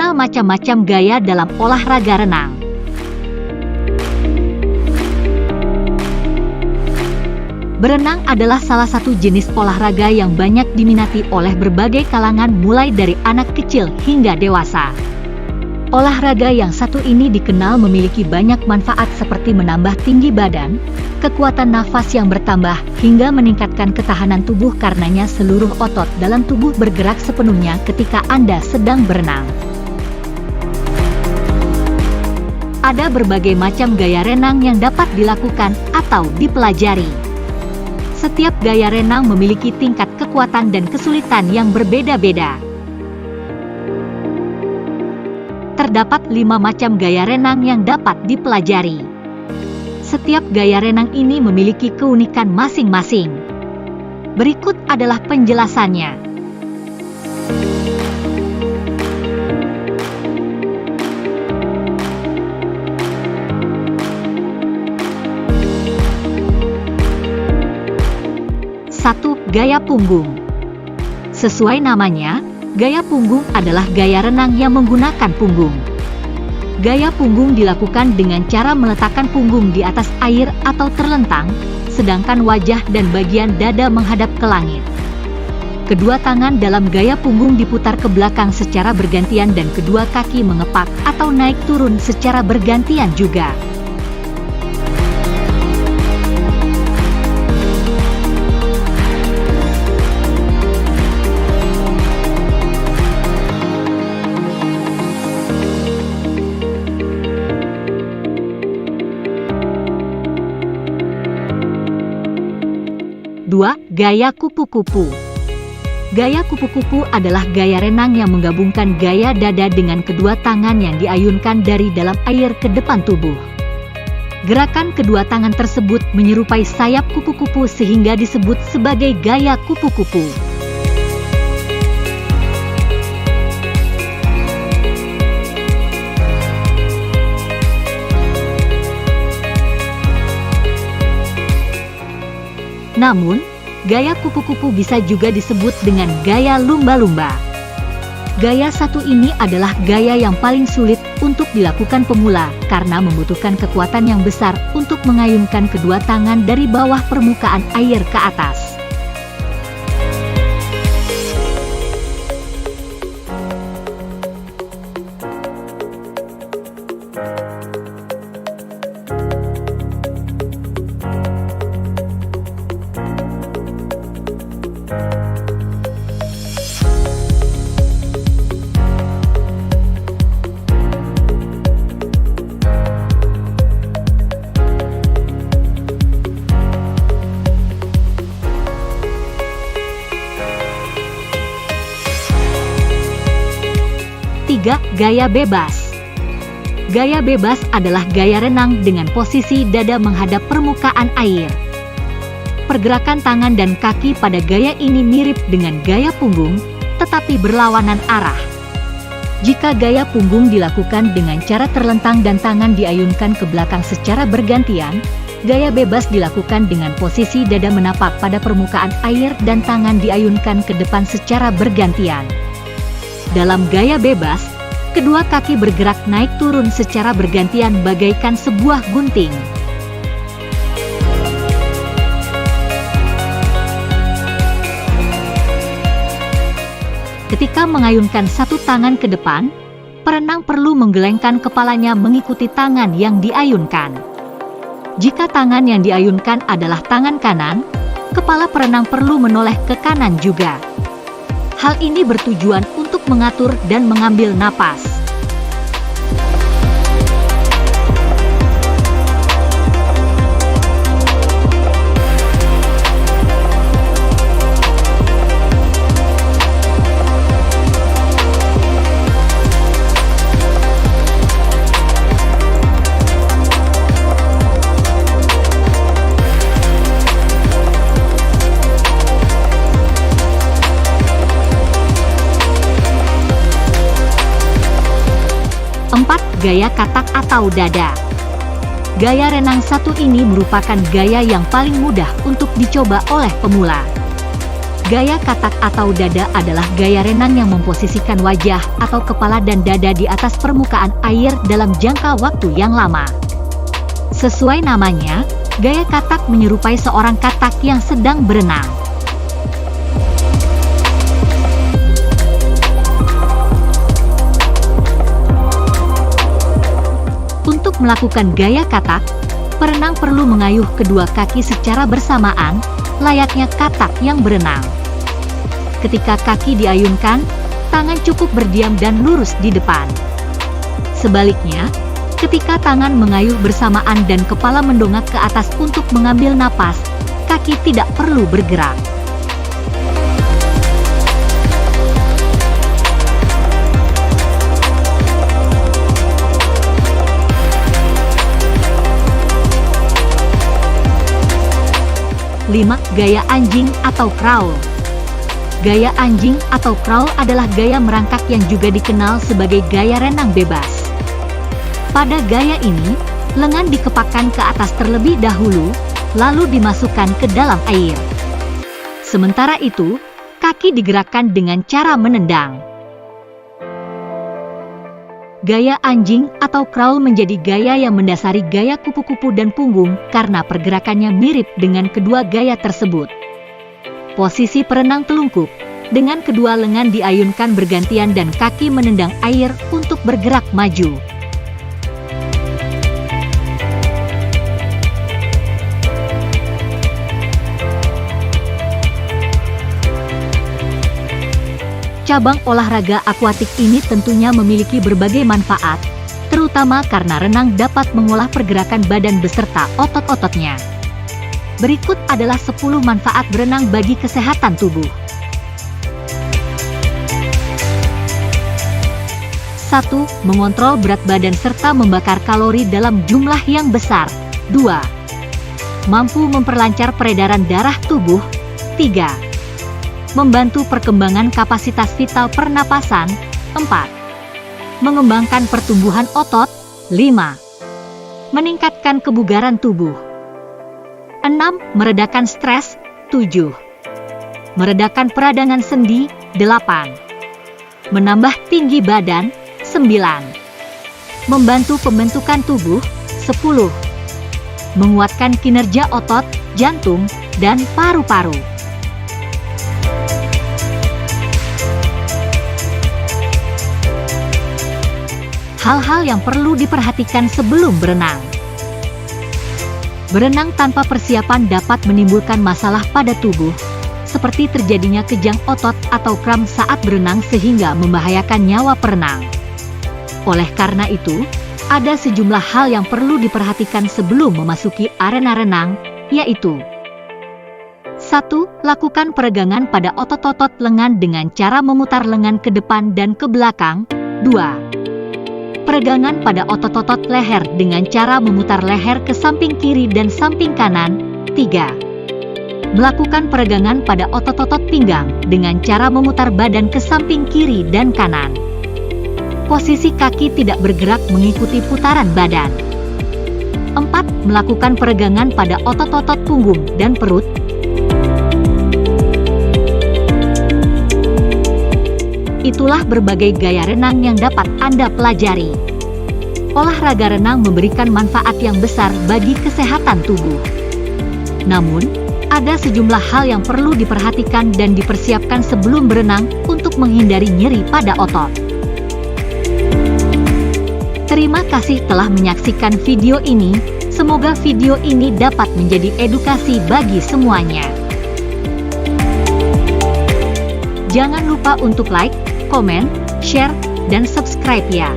Mengenal macam-macam gaya dalam olahraga renang. Berenang adalah salah satu jenis olahraga yang banyak diminati oleh berbagai kalangan mulai dari anak kecil hingga dewasa. Olahraga yang satu ini dikenal memiliki banyak manfaat seperti menambah tinggi badan, kekuatan nafas yang bertambah, hingga meningkatkan ketahanan tubuh karenanya seluruh otot dalam tubuh bergerak sepenuhnya ketika Anda sedang berenang. Ada berbagai macam gaya renang yang dapat dilakukan atau dipelajari. Setiap gaya renang memiliki tingkat kekuatan dan kesulitan yang berbeda-beda. Terdapat 5 macam gaya renang yang dapat dipelajari. Setiap gaya renang ini memiliki keunikan masing-masing. Berikut adalah penjelasannya. Satu, gaya punggung. Sesuai namanya, gaya punggung adalah gaya renang yang menggunakan punggung. Gaya punggung dilakukan dengan cara meletakkan punggung di atas air atau terlentang, sedangkan wajah dan bagian dada menghadap ke langit. Kedua tangan dalam gaya punggung diputar ke belakang secara bergantian dan kedua kaki mengepak atau naik turun secara bergantian juga. Dua, gaya kupu-kupu. Gaya kupu-kupu adalah gaya renang yang menggabungkan gaya dada dengan kedua tangan yang diayunkan dari dalam air ke depan tubuh. Gerakan kedua tangan tersebut menyerupai sayap kupu-kupu sehingga disebut sebagai gaya kupu-kupu. Namun, gaya kupu-kupu bisa juga disebut dengan gaya lumba-lumba. Gaya satu ini adalah gaya yang paling sulit untuk dilakukan pemula karena membutuhkan kekuatan yang besar untuk mengayunkan kedua tangan dari bawah permukaan air ke atas. Tiga, gaya bebas. Gaya bebas adalah gaya renang dengan posisi dada menghadap permukaan air. Pergerakan tangan dan kaki pada gaya ini mirip dengan gaya punggung, tetapi berlawanan arah. Jika gaya punggung dilakukan dengan cara terlentang dan tangan diayunkan ke belakang secara bergantian, gaya bebas dilakukan dengan posisi dada menapak pada permukaan air dan tangan diayunkan ke depan secara bergantian. Dalam gaya bebas, kedua kaki bergerak naik turun secara bergantian bagaikan sebuah gunting. Ketika mengayunkan satu tangan ke depan, perenang perlu menggelengkan kepalanya mengikuti tangan yang diayunkan. Jika tangan yang diayunkan adalah tangan kanan, kepala perenang perlu menoleh ke kanan juga. Hal ini bertujuan untuk mengatur dan mengambil napas. Gaya katak atau dada. Gaya renang satu ini merupakan gaya yang paling mudah untuk dicoba oleh pemula. Gaya katak atau dada adalah gaya renang yang memposisikan wajah atau kepala dan dada di atas permukaan air dalam jangka waktu yang lama. Sesuai namanya, gaya katak menyerupai seorang katak yang sedang berenang. Untuk melakukan gaya katak, perenang perlu mengayuh kedua kaki secara bersamaan, layaknya katak yang berenang. Ketika kaki diayunkan, tangan cukup berdiam dan lurus di depan. Sebaliknya, ketika tangan mengayuh bersamaan dan kepala mendongak ke atas untuk mengambil napas, kaki tidak perlu bergerak. Lima, gaya anjing atau crawl. Gaya anjing atau crawl adalah gaya merangkak yang juga dikenal sebagai gaya renang bebas. Pada gaya ini, lengan dikepakkan ke atas terlebih dahulu, lalu dimasukkan ke dalam air. Sementara itu, kaki digerakkan dengan cara menendang. Gaya anjing atau crawl menjadi gaya yang mendasari gaya kupu-kupu dan punggung karena pergerakannya mirip dengan kedua gaya tersebut. Posisi perenang telungkup, dengan kedua lengan diayunkan bergantian dan kaki menendang air untuk bergerak maju. Cabang olahraga akuatik ini tentunya memiliki berbagai manfaat, terutama karena renang dapat mengolah pergerakan badan beserta otot-ototnya. Berikut adalah 10 manfaat berenang bagi kesehatan tubuh. 1. Mengontrol berat badan serta membakar kalori dalam jumlah yang besar. 2. Mampu memperlancar peredaran darah tubuh. 3. Membantu perkembangan kapasitas vital pernapasan. 4. Mengembangkan pertumbuhan otot. 5. Meningkatkan kebugaran tubuh. 6. Meredakan stres. 7. Meredakan peradangan sendi. 8. Menambah tinggi badan. 9. Membantu pembentukan tubuh. 10. Menguatkan kinerja otot, jantung, dan paru-paru. Hal-hal yang perlu diperhatikan sebelum berenang. Berenang tanpa persiapan dapat menimbulkan masalah pada tubuh, seperti terjadinya kejang otot atau kram saat berenang sehingga membahayakan nyawa perenang. Oleh karena itu, ada sejumlah hal yang perlu diperhatikan sebelum memasuki arena renang, yaitu 1. Lakukan peregangan pada otot-otot lengan dengan cara memutar lengan ke depan dan ke belakang. 2. Peregangan pada otot-otot leher dengan cara memutar leher ke samping kiri dan samping kanan. 3. Melakukan peregangan pada otot-otot pinggang dengan cara memutar badan ke samping kiri dan kanan. Posisi kaki tidak bergerak mengikuti putaran badan. 4. Melakukan peregangan pada otot-otot punggung dan perut. Itulah berbagai gaya renang yang dapat Anda pelajari. Olahraga renang memberikan manfaat yang besar bagi kesehatan tubuh. Namun, ada sejumlah hal yang perlu diperhatikan dan dipersiapkan sebelum berenang untuk menghindari nyeri pada otot. Terima kasih telah menyaksikan video ini. Semoga video ini dapat menjadi edukasi bagi semuanya. Jangan lupa untuk like, komen, share, dan subscribe ya.